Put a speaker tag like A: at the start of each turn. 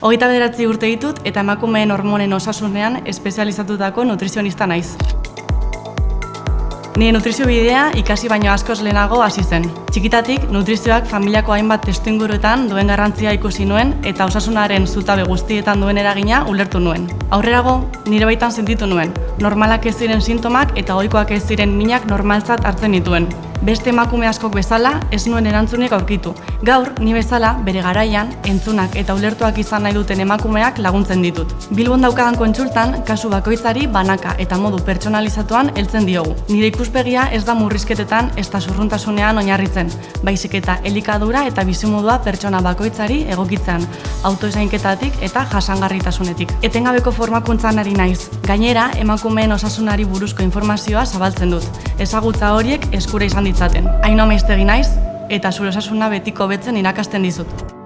A: 29 urte ditut eta emakumeen hormonen osasunean espezializatutako nutrizionista naiz. Nire nutrizio bidea ikasi baino askoz lehenago hasi zen. Txikitatik, nutrizioak familiako hainbat testuinguruetan duen garrantzia ikusi nuen eta osasunaren zutabe guztietan duen eragina ulertu nuen. Aurrerago, nire baitan sentitu nuen. Normalak ez ziren sintomak eta ohikoak ez ziren minak normaltzat hartzen nituen. Beste emakume askok bezala, ez nuen erantzunik aurkitu. Gaur, ni bezala, bere garaian, entzunak eta ulertuak izan nahi duten emakumeak laguntzen ditut. Bilbon daukadan kontsultan, kasu bakoitzari banaka eta modu pertsonalizatuan heltzen diogu. Nire ikuspegia ez da murrizketetan ez da zurruntasunean oinarritzen, baizik eta elikadura eta bizimodua pertsona bakoitzari egokitzean, autoesainketatik eta jasangarritasunetik. Etengabeko formakuntzan ari naiz. Gainera, emakumeen osasunari buruzko informazioa zabaltzen dut. Ezagutza horiek eskura izan ditzaten. Ainhoa Maiztegi naiz eta zure osasuna betiko hobetzen irakasten dizut.